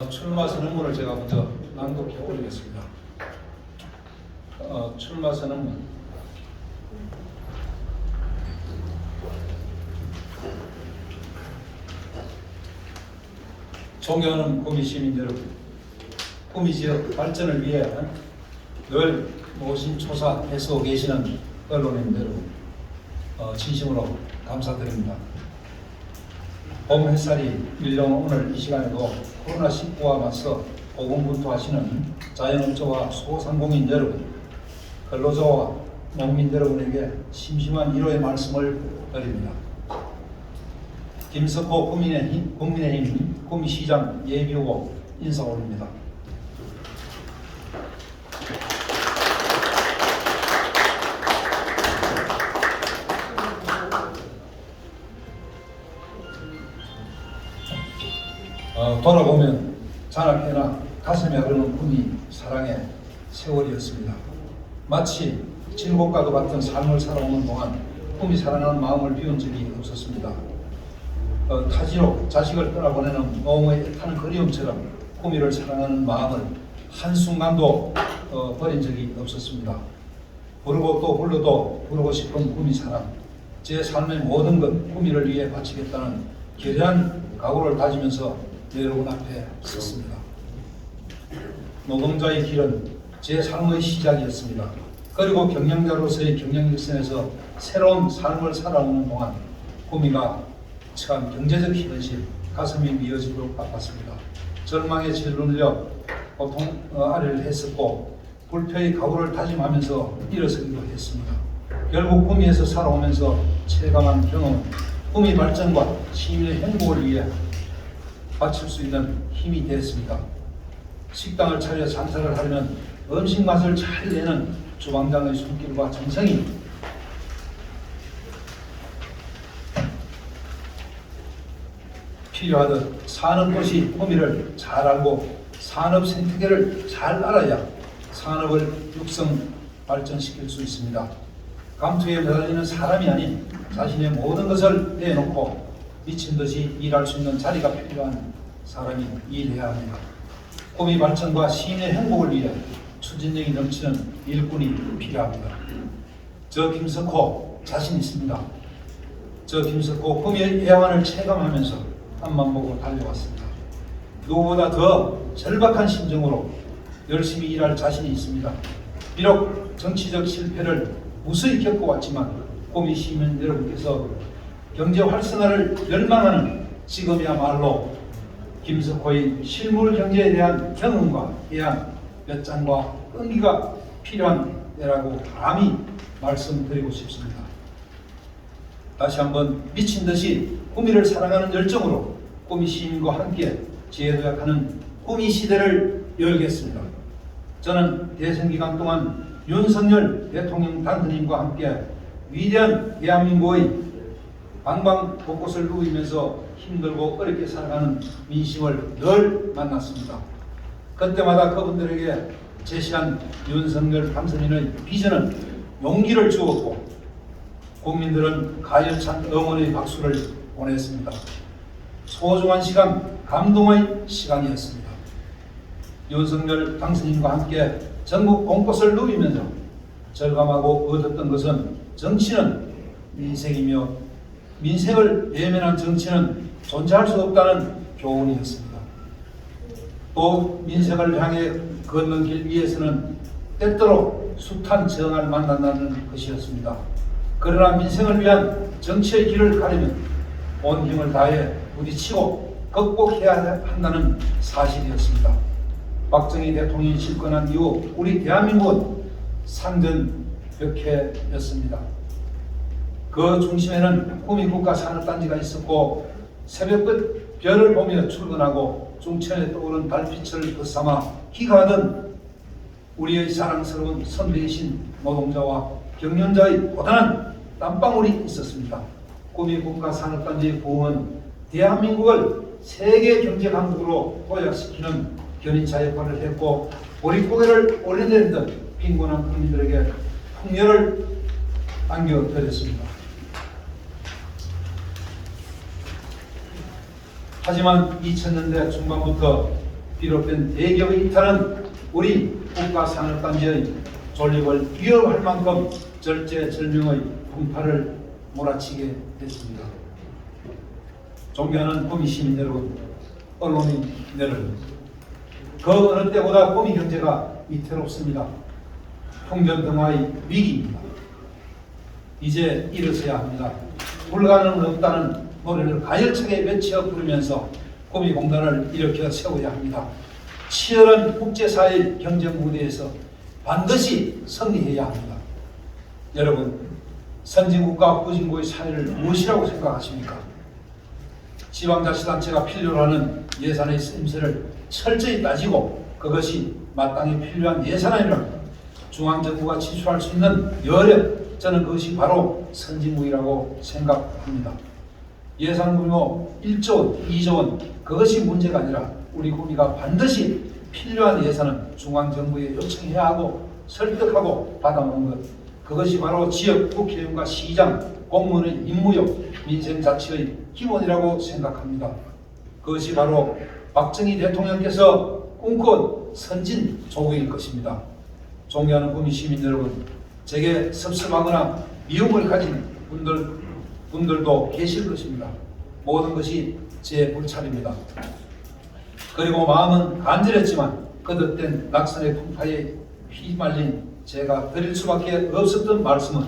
출마 선언문을 제가 먼저 낭독해 올리겠습니다. 출마 선언문. 존경하는 구미 시민 여러분, 구미 지역 발전을 위해 늘 노심초사해서 계시는 언론인 여러분, 진심으로 감사드립니다. 봄 햇살이 밀려온 오늘 이 시간에도 코로나19와 맞서 고군분투하시는 자영업자와 소상공인 여러분, 근로자와 농민 여러분에게 심심한 위로의 말씀을 드립니다. 김석호 국민의힘 구미시장 예비후보 인사 올립니다. 돌아보면 잔악해나 가슴에 흐르는 꿈이 사랑의 세월이었습니다. 마치 진국과도 같은 삶을 살아오는 동안 꿈이 사랑하는 마음을 비운 적이 없었습니다. 타지로 자식을 떠나보내는 어머니의 애타는 그리움처럼 꿈이를 사랑하는 마음을 한순간도 버린 적이 없었습니다. 부르고 또 불러도 부르고 싶은 꿈이 사랑, 제 삶의 모든 것 꿈이를 위해 바치겠다는 결의한 각오를 다지면서 여러분 앞에 섰습니다. 노동자의 길은 제 삶의 시작이었습니다. 그리고 경영자로서의 경영일선에서 새로운 삶을 살아오는 동안 구미가 처한 경제적 현실, 가슴이 미어지도록 바빴습니다. 절망에 짓눌려 고통 아래를 했었고 불표의 각오를 다짐하면서 일어서기도 했습니다. 결국 구미에서 살아오면서 체감한 경험은 구미 발전과 시민의 행복을 위해 바칠 수 있는 힘이 되었습니다. 식당을 차려 장사를 하려면 음식 맛을 잘 내는 주방장의 손길과 정성이 필요하듯 사는 도시 구미를 잘 알고 산업 생태계를 잘 알아야 산업을 육성 발전시킬 수 있습니다. 감투에 매달리는 사람이 아닌 자신의 모든 것을 내놓고 미친 듯이 일할 수 있는 자리가 필요한 사람이 일해야 합니다. 구미 발전과 시민의 행복을 위해 추진력이 넘치는 일꾼이 필요합니다. 저 김석호 자신 있습니다. 저 김석호 구미의 애환을 체감하면서 앞만 보고 달려왔습니다. 누구보다 더 절박한 심정으로 열심히 일할 자신이 있습니다. 비록 정치적 실패를 무수히 겪어왔지만 구미 시민 여러분께서 경제 활성화를 열망하는 지금이야말로 김석호의 실물 경제에 대한 경험과 애안, 몇 잔과 끈기가 필요한 때라고 감히 말씀드리고 싶습니다. 다시 한번 미친 듯이 구미를 사랑하는 열정으로 구미 시민과 함께 재도약하는 구미 시대를 열겠습니다. 저는 대선 기간 동안 윤석열 대통령 당선인과 함께 위대한 대한민국의 방방 곳곳을 누비면서 힘들고 어렵게 살아가는 민심을 늘 만났습니다. 그때마다 그분들에게 제시한 윤석열 당선인의 비전은 용기를 주었고 국민들은 가열찬 응원의 박수를 보냈습니다. 소중한 시간, 감동의 시간이었습니다. 윤석열 당선인과 함께 전국 곳곳을 누비면서 절감하고 얻었던 것은 정치는 민생이며 민생을 외면한 정치는 존재할 수 없다는 교훈이었습니다. 또 민생을 향해 걷는 길 위에서는 때때로 숱한 정을 만난다는 것이었습니다. 그러나 민생을 위한 정치의 길을 가려면 온 힘을 다해 부딪히고 극복해야 한다는 사실이었습니다. 박정희 대통령이 집권한 이후 우리 대한민국은 상전벽해였습니다. 그 중심에는 구미 국가산업단지가 있었고 새벽끝 별을 보며 출근하고 중천에 떠오른 달빛을 벗삼아 기가하던 우리의 사랑스러운 선배이신 노동자와 경영자의 고단한 땀방울이 있었습니다. 구미 국가산업단지의 부흥은 대한민국을 세계 경제 강국으로 도약시키는 견인차 역할을 했고 보릿고개를 올려내리던 빈곤한 국민들에게 풍요를 안겨드렸습니다. 하지만 2000년대 중반부터 비롯된 대기업의 이탈은 우리 국가산업단지의 존립을 위협할 만큼 절제절명의 풍파를 몰아치게 됐습니다. 존경하는 구미 시민 여러분, 언론인 여러분, 그 어느 때보다 구미 경제가 위태롭습니다. 풍전등화의 위기입니다. 이제 일어서야 합니다. 불가능은 없다는 노래를 가열차게 외쳐 부르면서 구미 공단을 일으켜 세워야 합니다. 치열한 국제사회 경쟁 무대에서 반드시 승리해야 합니다. 여러분, 선진국과 후진국의 사회를 무엇이라고 생각하십니까? 지방자치단체가 필요로 하는 예산의 쓰임새를 철저히 따지고 그것이 마땅히 필요한 예산이라면 중앙정부가 지출할 수 있는 여력, 저는 그것이 바로 선진국이라고 생각합니다. 예산 규모 1조 원, 2조 원, 그것이 문제가 아니라 우리 구미가 반드시 필요한 예산은 중앙정부에 요청해야 하고 설득하고 받아오는 것, 그것이 바로 지역 국회의원과 시장, 공무원의 임무역, 민생자치의 기본이라고 생각합니다. 그것이 바로 박정희 대통령께서 꿈꾼 선진 조국일 것입니다. 존경하는 구미 시민 여러분, 제게 섭섭하거나 미움을 가진 분들도 계실 것입니다. 모든 것이 제 불찰입니다. 그리고 마음은 간절했지만 거듭된 낙선의 풍파에 휘말린 제가 드릴 수밖에 없었던 말씀은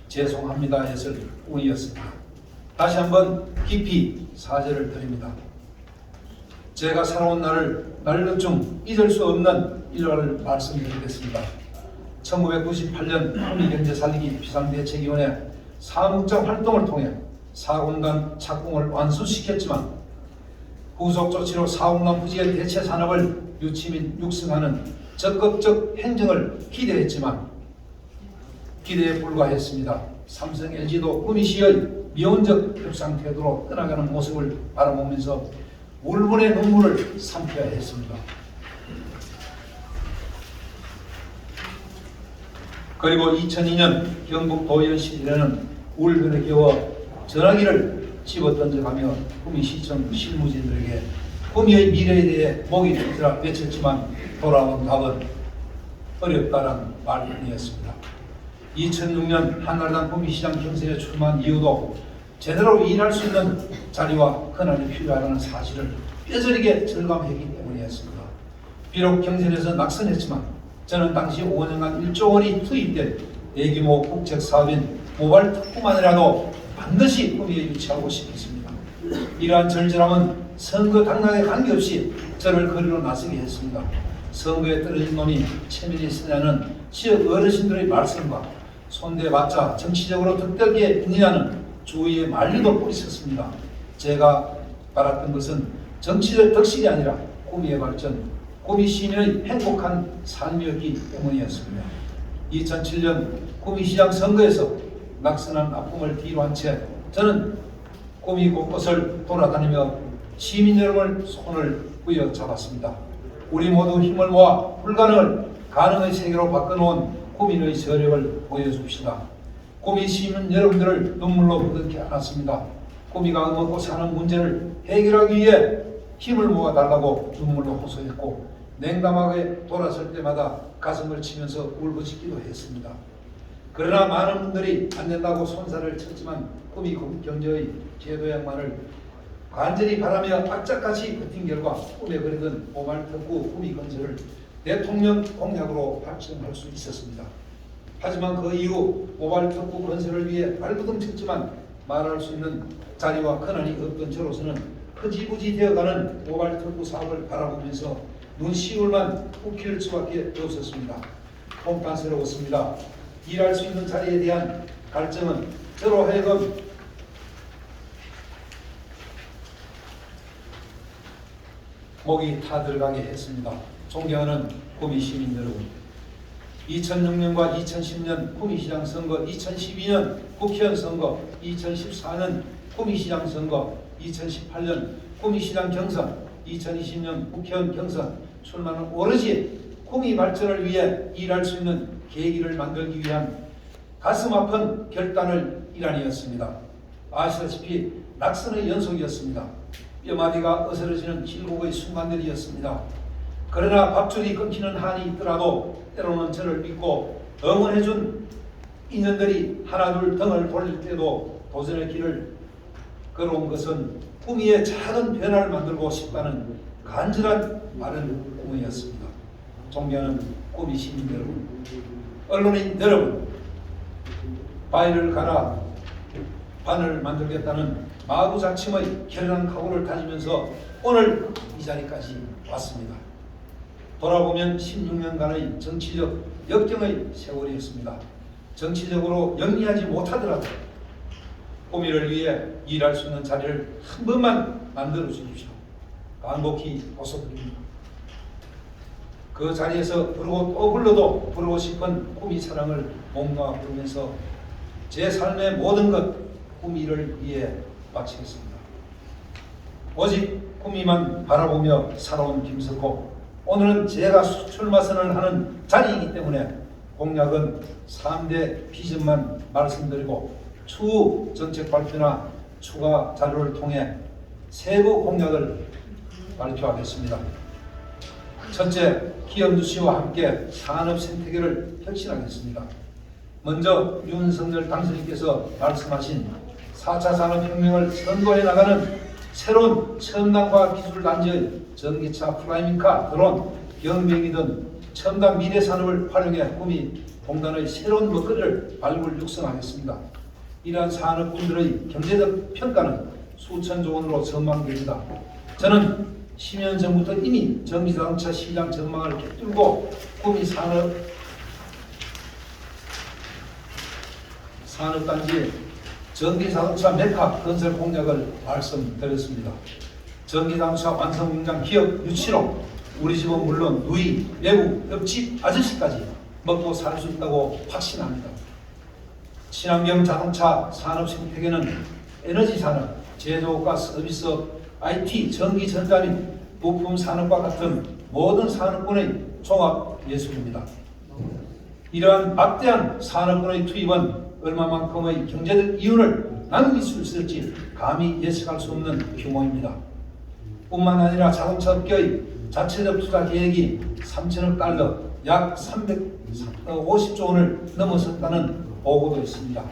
죄송합니다였을 뿐이었습니다. 다시 한번 깊이 사죄를 드립니다. 제가 살아온 날들 중 잊을 수 없는 일화를 말씀드리겠습니다. 1998년 구미경제살리기 비상대책위원회 사무장 활동을 통해 사공단 착공을 완수시켰지만 후속 조치로 사공단 부지의 대체 산업을 유치민 육성하는 적극적 행정을 기대했지만 기대에 불과했습니다. 삼성 LG도 구미시의 미온적 협상 태도로 떠나가는 모습을 바라보면서 울분의 눈물을 삼켜야 했습니다. 그리고 2002년 경북 도의원 시절에는 울분에 겨워 전화기를 집어던져가며 구미시청 실무진들에게 구미의 미래에 대해 목이 터지라 외쳤지만 돌아온 답은 어렵다는 말뿐이었습니다. 2006년 한나라당 구미시장 경선에 출마한 이유도 제대로 일할 수 있는 자리와 권한이 필요하다는 사실을 뼈저리게 절감했기 때문이었습니다. 비록 경선에서 낙선했지만 저는 당시 5년간 1조 원이 투입된 대규모 국책사업인 모바일 특구만이라도 반드시 구미에 유치하고 싶었습니다. 이러한 절절함은 선거 당락에 관계없이 저를 거리로 나서게 했습니다. 선거에 떨어진 놈이 체면이 있으냐는 지역 어르신들의 말씀과 손대봤자 정치적으로 득들게 있느냐는 주위의 만리도 뿌리쳤습니다. 제가 바랐던 것은 정치적 덕실이 아니라 구미의 발전, 구미 시민의 행복한 삶이었기 때문이었습니다. 2007년 구미시장 선거에서 낙선한 아픔을 뒤로한 채 저는 구미 곳곳을 돌아다니며 시민 여러분의 손을 부여잡았습니다. 우리 모두 힘을 모아 불가능을 가능의 세계로 바꿔놓은 구민의 저력을 보여줍시다. 구미 시민 여러분들을 눈물로 묻게 않았습니다. 구미가 먹고 사는 문제를 해결하기 위해 힘을 모아달라고 눈물로 호소했고 냉담하게 돌아설 때마다 가슴을 치면서 울부짖기도 했습니다. 그러나 많은 분들이 안 된다고 손살을 쳤지만 구미 경제의 제도 양만을 간절히 바라며 악착같이 버틴 결과 꿈에 그리던 모바일 특구 구미 건설을 대통령 공약으로 발전할 수 있었습니다. 하지만 그 이후 모바일 특구 건설을 위해 발버둥 쳤지만 말할 수 있는 자리와 권한이 없던 저로서는 흐지부지 되어가는 모바일 특구 사업을 바라보면서 눈시울만 웃길 수밖에 없었습니다. 통탄스러웠습니다. 일할 수 있는 자리에 대한 갈증은 저로 하여금 목이 타들어가게 했습니다. 존경하는 구미 시민 여러분, 2006년과 2010년 구미시장 선거, 2012년 국회의원 선거, 2014년 구미시장 선거, 2018년 구미시장 경선, 2020년 국회의원 경선 출마는 오로지 구미 발전을 위해 일할 수 있는 계기를 만들기 위한 가슴 아픈 결단을 일환이었습니다. 아시다시피 낙선의 연속이었습니다. 뼈마디가 어스러지는 길고의 순간들이었습니다. 그러나 밥줄이 끊기는 한이 있더라도 때로는 저를 믿고 응원해준 인연들이 하나둘 등을 돌릴 때도 도전의 길을 걸어온 것은 꿈 위에 작은 변화를 만들고 싶다는 간절한 마른 꿈이었습니다. 존경하는 꿈이 시민 여러분, 언론인 여러분, 바위를 갈아 바늘을 만들겠다는 마구잡침의 결연한 각오를 다지면서 오늘 이 자리까지 왔습니다. 돌아보면 16년간의 정치적 역경의 세월이었습니다. 정치적으로 영리하지 못하더라도 꿈이를 위해 일할 수 있는 자리를 한 번만 만들어 주십시오. 간곡히 호소드립니다. 그 자리에서 부르고 또 불러도 부르고 싶은 꿈이 사랑을 몸과 부르면서 제 삶의 모든 것 꿈이를 위해 바치겠습니다. 오직 꿈이만 바라보며 살아온 김석호, 오늘은 제가 출마선을 하는 자리이기 때문에 공약은 3대 비전만 말씀드리고 추후 정책 발표나 추가 자료를 통해 세부 공약을 발표하겠습니다. 첫째, 기업 유치와 함께 산업 생태계를 혁신하겠습니다. 먼저 윤석열 당선인께서 말씀하신 4차 산업혁명을 선도해 나가는 새로운 첨단과학 기술 단지의 전기차, 플라이밍카, 드론, 경비행기 등 첨단 미래 산업을 활용해 꿈이 공단의 새로운 먹거리를 발굴 육성하겠습니다. 이러한 산업군들의 경제적 평가는 수천조 원으로 전망됩니다. 저는 10년 전부터 이미 전기자동차 시장 전망을 꿰뚫고 꿈이 산업단지의 전기자동차 메카 건설 공약을 말씀드렸습니다. 전기자동차 완성 공장 기업 유치로 우리 집은 물론 누이, 외국, 옆집 아저씨까지 먹고 살 수 있다고 확신합니다. 친환경 자동차 산업 생태계는 에너지 산업, 제조업과 서비스, IT, 전기, 전자 및 부품 산업과 같은 모든 산업군의 종합 예술입니다. 이러한 막대한 산업군의 투입은 얼마만큼의 경제적 이윤을 남길 수 있을지 감히 예측할 수 없는 규모입니다. 뿐만 아니라 자동차 업계의 자체적 투자 계획이 3천억 달러, 약 350조 원을 넘어섰다는 보고도 있습니다.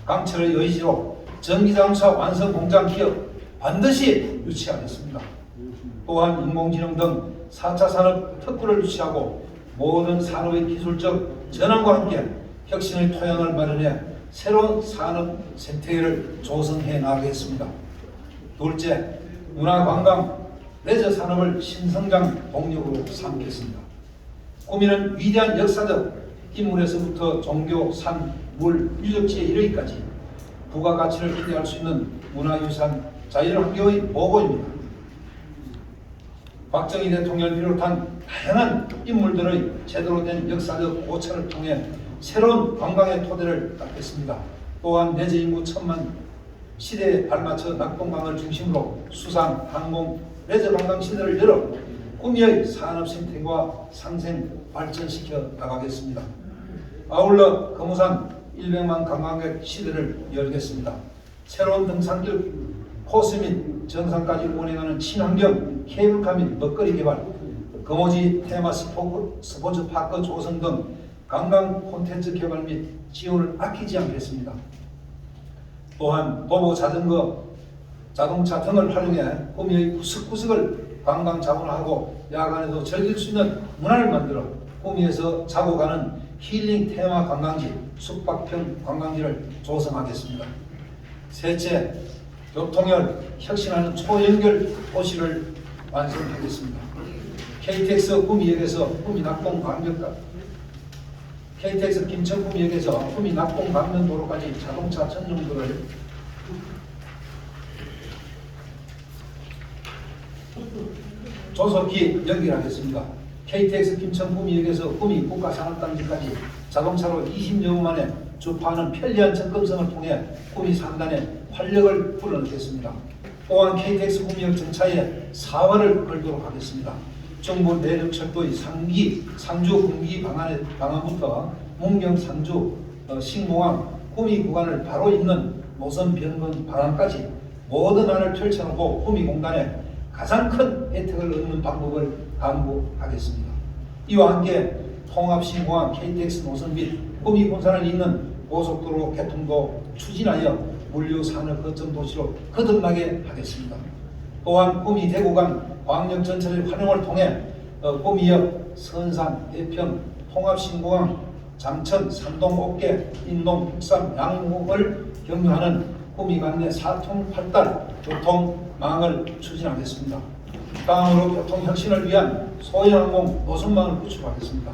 강철의 의지로 전기자동차 완성 공장 기업 반드시 유치하겠습니다. 또한 인공지능 등 4차 산업 특구를 유치하고 모든 산업의 기술적 전환과 함께 혁신의 토양을 마련해 새로운 산업 생태계를 조성해 나가겠습니다. 둘째, 문화관광, 레저 산업을 신성장 동력으로 삼겠습니다. 꿈이는 위대한 역사적 인물에서부터 종교, 산, 물, 유적지에 이르기까지 부가가치를 기대할 수 있는 문화유산, 자연환경의 보고입니다. 박정희 대통령을 비롯한 다양한 인물들의 제대로 된 역사적 고찰을 통해 새로운 관광의 토대를 닦겠습니다. 또한 내재 인구 1,000만 시대에 발맞춰 낙동강을 중심으로 수상, 항공, 레저 관광 시대를 열어 꿈의 산업 생태계와 상생 발전시켜 나가겠습니다. 아울러 금우산 100만 관광객 시대를 열겠습니다. 새로운 등산길 코스 및 정상까지 운행하는 친환경 케이블카 및 먹거리 개발, 금오지 테마 스포츠 파크 조성 등 관광 콘텐츠 개발 및 지원을 아끼지 않겠습니다. 또한 도보, 자전거, 자동차 등을 활용해 꿈의 구석구석을 관광 자원화하고 야간에도 즐길 수 있는 문화를 만들어 꿈에서 자고 가는 힐링 테마 관광지, 숙박형 관광지를 조성하겠습니다. 셋째, 교통열 혁신하는 초연결 도시를 완성하겠습니다. KTX 구미역에서 구미 낙동 광역까지, KTX 김천 구미역에서 구미 낙동 광명도로까지 자동차 전용도를 조속히 연결하겠습니다. KTX 김천 구미역에서 구미 국가산업단지까지 자동차로 20여 분 만에 주파하는 편리한 접근성을 통해 구미 3단에 활력을 불어넣겠습니다. 또한 KTX 구미역 정차에 사활을 걸도록 하겠습니다. 정부 내륙철도의 상주 분기 방안부터 문경 상주 신공항 구미 구간을 바로 잇는 노선 변경 방안까지 모든 안을 펼쳐놓고 구미 공단에 가장 큰 혜택을 얻는 방법을 당부하겠습니다. 이와 함께 통합신공항 KTX 노선 및 꿈이 본산을 잇는 고속도로 개통도 추진하여 물류산업 거점 도시로 거듭나게 하겠습니다. 또한 꿈이 대구간 광역 전철의 활용을 통해 꿈이역, 선산, 대평, 통합신공항, 잠천, 산동, 옥계, 인동, 북산, 양무을 경유하는 꿈이 관내 4통8달 교통망을 추진하겠습니다. 다음으로 교통혁신을 위한 소형항공 노선망을 구축하겠습니다.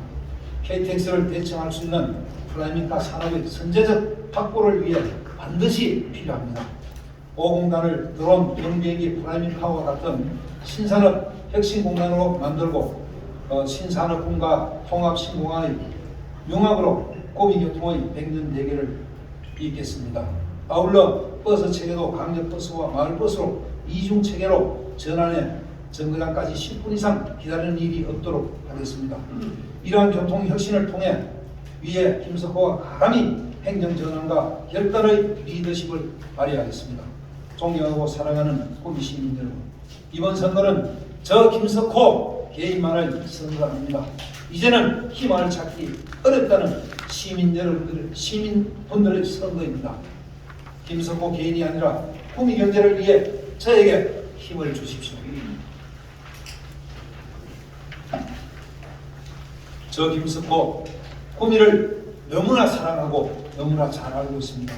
KTX를 대체할 수 있는 프라이밍카 산업의 선제적 확보를 위해 반드시 필요합니다. 5공단을 드론, 경비행기, 프라이밍카와 같은 신산업 혁신공단으로 만들고 신산업군과 통합신공항의 융합으로 고미교통의 100년 대계를 잇겠습니다. 아울러 버스 체계도 강력버스와 마을버스로 이중체계로 전환해 정거장까지 10분 이상 기다리는 일이 없도록 하겠습니다. 이러한 교통혁신을 통해 위에 김석호가 가감히 행정전환과 결단의 리더십을 발휘하겠습니다. 존경하고 사랑하는 꿈이 시민 여러분, 이번 선거는 저 김석호 개인만의 선거가 아닙니다. 이제는 희망을 찾기 어렵다는 시민분들의 선거입니다. 김석호 개인이 아니라 꿈이 경제를 위해 저에게 힘을 주십시오. 저 김석호 꿈이를 너무나 사랑하고 너무나 잘 알고 있습니다.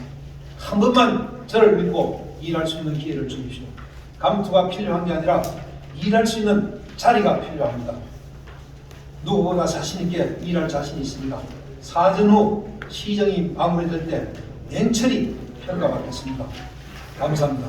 한 번만 저를 믿고 일할 수 있는 기회를 주십시오. 감투가 필요한 게 아니라 일할 수 있는 자리가 필요합니다. 누구보다 자신 있게 일할 자신이 있습니다. 사전 후 시정이 마무리될 때 냉철히 평가받겠습니다. 감사합니다.